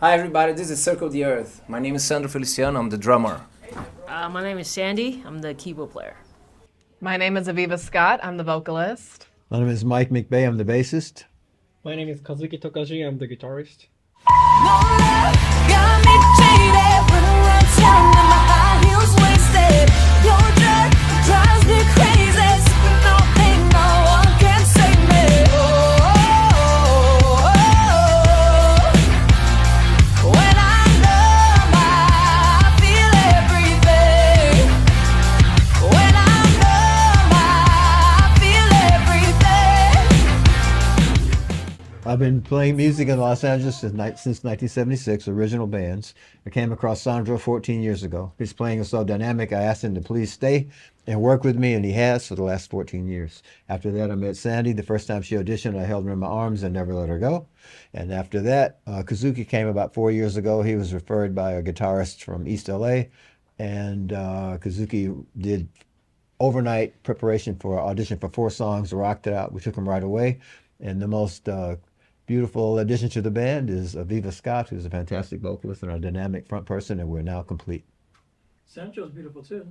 Hi everybody, this is Circle the Earth. My name is Sandro Feliciano, I'm the drummer. My name is Sandy. I'm the keyboard player. My name is Aviva Scott. I'm the vocalist. My name is Mike McBay. I'm the bassist. My name is Kazuki Tokaji. I'm the guitarist. I've been playing music in Los Angeles since 1976, original bands. I came across Sandro 14 years ago. He's playing so dynamic, I asked him to please stay and work with me, and he has for the last 14 years. After that, I met Sandy. The first time she auditioned, I held her in my arms and never let her go. And after that, Kazuki came about 4 years ago. He was referred by a guitarist from East LA, and Kazuki did overnight preparation for audition for 4 songs, rocked it out. We took him right away. And the most beautiful addition to the band is Aviva Scott, who's a fantastic vocalist and a dynamic front person, and we're now complete. Sancho's beautiful too.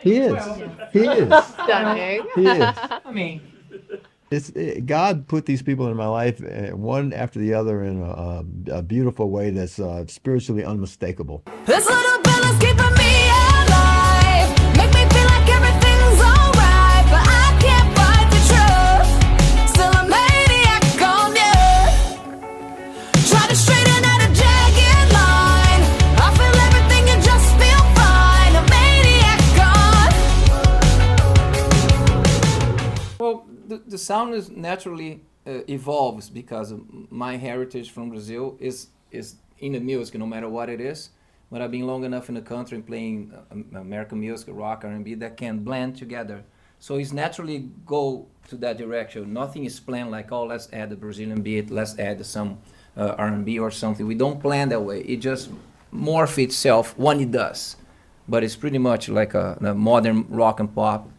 He is. He is. Stunning. He is. I mean, God put these people in my life, one after the other, in a beautiful way that's spiritually unmistakable. This little bill is keeping me alive. Make me feel like everything's alright, but I can't fight the truth. Still a maniac on you. Try to straighten out a jagged line. I feel everything and just feel fine. A maniac on. well, the sound is naturally evolves because of my heritage from Brazil is in the music, no matter what it is. But I've been long enough in the country and playing American music, rock, R&B that can blend together. So it's naturally go to that direction. Nothing is planned like, oh, let's add a Brazilian beat, let's add some R&B or something. We don't plan that way. It just morphs itself when it does. But it's pretty much like a modern rock and pop.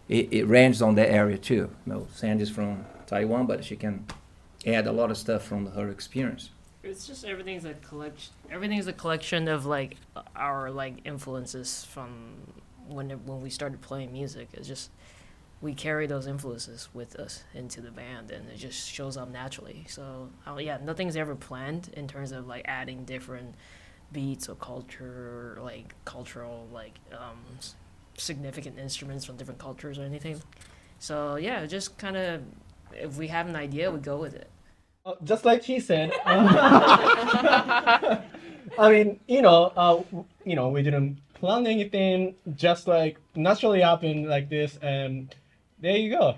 It ranges on that area too. You know, Sandy's from Taiwan, but she can add a lot of stuff from her experience. It's just everything's a collection. Everything's a collection of like our like influences from when we started playing music. It's just we carry those influences with us into the band, and it just shows up naturally. So yeah, nothing's ever planned in terms of like adding different beats or culture, like cultural like significant instruments from different cultures or anything. So yeah, just kind of if we have an idea, we go with it. Just like he said. I mean, we didn't plan anything. Just like naturally happened like this, and there you go.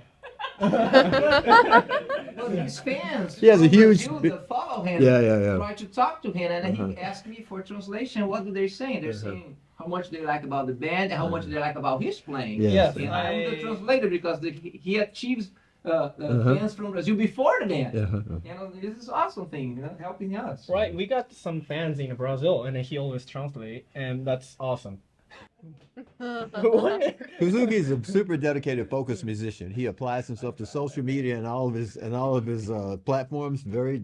Well, his fans He has a huge that follow him. Yeah. Try to talk to him, and he asked me for translation. What do they say? They're saying how much they like about the band and how much they like about his playing. Yes. And I'm the translator because he achieves fans from Brazil before the band. This is awesome thing, helping us. Right, we got some fans in Brazil, and he always translate, and that's awesome. Kazuki is a super dedicated, focused musician. He applies himself to social media and all of his platforms very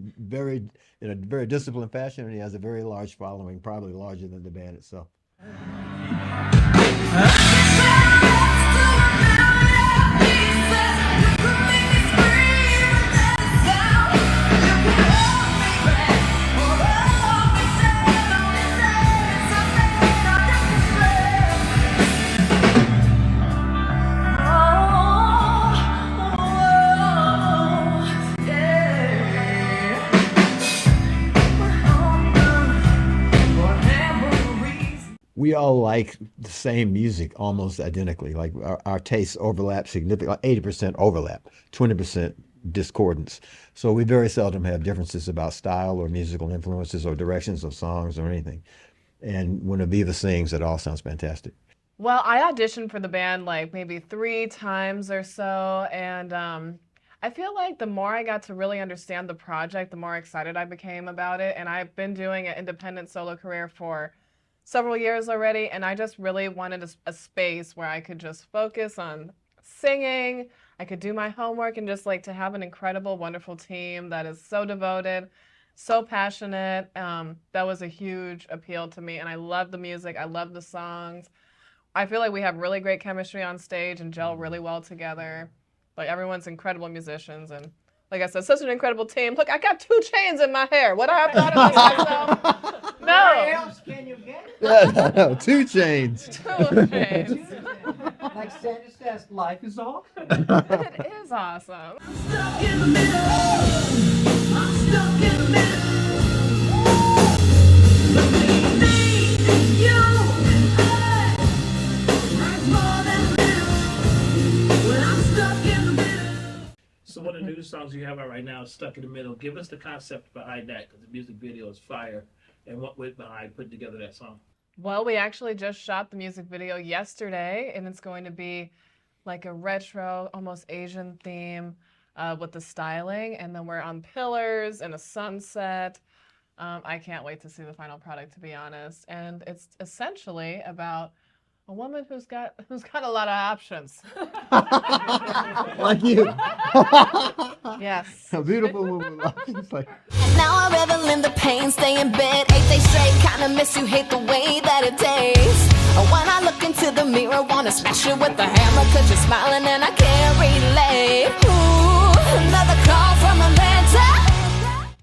in a very disciplined fashion, and he has a very large following, probably larger than the band itself. We all like the same music almost identically. Like our tastes overlap significantly, like 80% overlap, 20% discordance. So we very seldom have differences about style or musical influences or directions of songs or anything. And when Aviva sings, it all sounds fantastic. Well, I auditioned for the band like maybe 3 times or so, and I feel like the more I got to really understand the project, the more excited I became about it. And I've been doing an independent solo career for several years already, and I just really wanted a space where I could just focus on singing. I could do my homework and just like to have an incredible, wonderful team that is so devoted. so passionate. That was a huge appeal to me, and I love the music. I love the songs. I feel like we have really great chemistry on stage and gel really well together. Like everyone's incredible musicians, and like I said, such an incredible team. Look, I got 2 chains in my hair. Would I have thought of myself? No. else can you get? Yeah, no, 2 chains. 2 chains. Like Sandra says, life is awesome. It is awesome. Stuck in the middle. I'm stuck in the middle. Between me and you, hey, right more than a little. When I'm stuck in the middle. So one of the new songs you have out right now is Stuck in the Middle. Give us the concept behind that, because the music video is fire, and what went behind putting together that song. Well, we actually just shot the music video yesterday, and it's going to be like a retro, almost Asian theme with the styling. And then we're on pillars and a sunset. I can't wait to see the final product, to be honest. And it's essentially about a woman who's got a lot of options. Like you. Yes. A beautiful woman with options. Like, Now I revel in the pain, stay in bed 8 days straight. Kinda miss you, hate the way that it tastes. When I look into the mirror, wanna smash you with a hammer, 'cause you're smiling and I can't relate. Ooh, another call from Atlanta.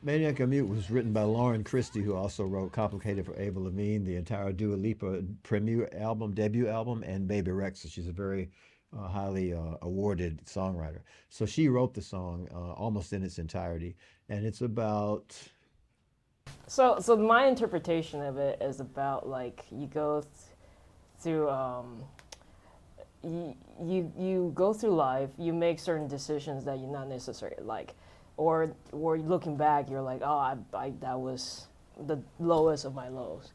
Maniac on Mute was written by Lauren Christie, who also wrote Complicated for Ava Levine, the entire Dua Lipa debut album, and Baby Rexa. She's a very highly awarded songwriter. So she wrote the song almost in its entirety, and it's about. So my interpretation of it is about like you go through you go through life, you make certain decisions that you're not necessarily like, or looking back, you're like, oh, I that was the lowest of my lows.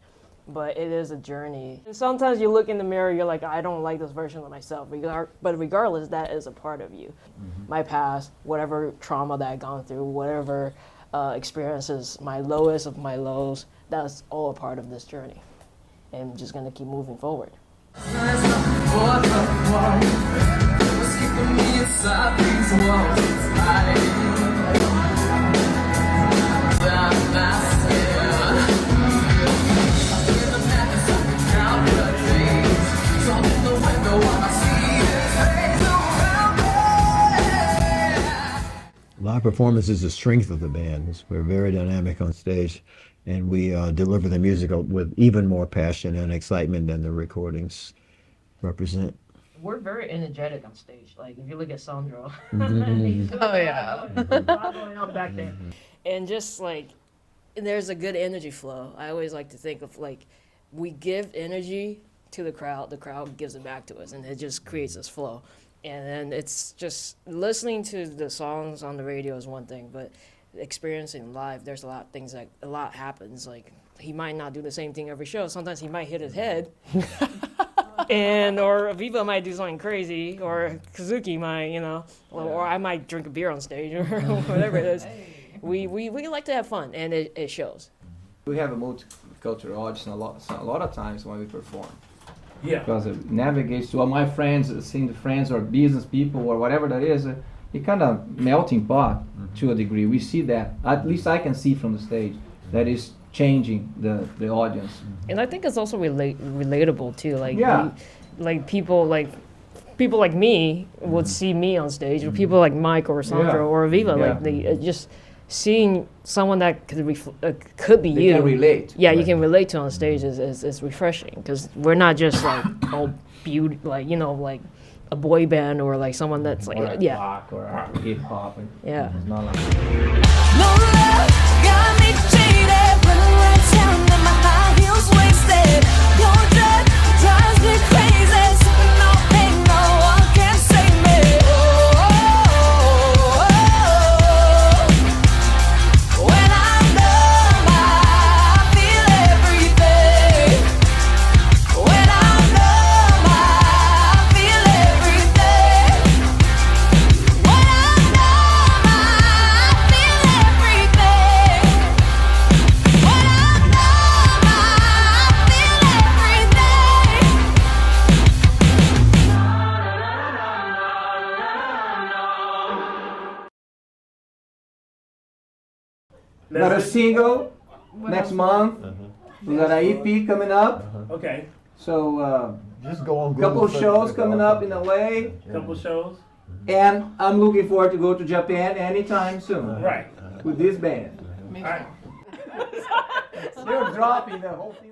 But it is a journey. And sometimes you look in the mirror, you're like, I don't like this version of myself. But regardless, that is a part of you. My past, whatever trauma that I've gone through, whatever experiences, my lowest of my lows, that's all a part of this journey. And I'm just gonna keep moving forward. Live performance is the strength of the band. We're very dynamic on stage, and we deliver the music with even more passion and excitement than the recordings represent. We're very energetic on stage. Like if you look at Sandro, Oh yeah. going out back there, and just like there's a good energy flow. I always like to think of like we give energy to the crowd gives it back to us, and it just creates this flow. And then it's just listening to the songs on the radio is one thing, but experiencing live, there's a lot happens. Like he might not do the same thing every show. Sometimes he might hit his head, or Aviva might do something crazy, or Kazuki might, or I might drink a beer on stage or whatever it is. We like to have fun, and it shows. We have a multicultural audience a lot of times when we perform. Yeah. Because it navigates to all my friends, seeing the friends or business people or whatever that is, it kind of melting pot to a degree. We see that, at least I can see from the stage, that is changing the audience. And I think it's also relatable too. Like people like me would see me on stage, or people like Mike or Sandra or Aviva, like they just seeing someone that could be They you. can relate. Yeah, you can relate to on stage is refreshing, because we're not just like all beauty, like like a boy band or like someone that's like Or rock or hip hop. Yeah. It's not like. No love got me jaded, running around town and my high heels wasted. Your drug drives me crazy, sipping no pain, no one can save me. When I'm numb, I feel everything. When I'm numb, I feel everything. When I'm numb, I feel everything. Got a Leslie? single What next else? month. We got an EP coming up. Okay, So Just go on a Google. couple search shows for coming Dog up in Pound. LA. couple shows. And I'm looking forward to go to Japan anytime soon Right. with this band. All right. They're dropping the whole thing.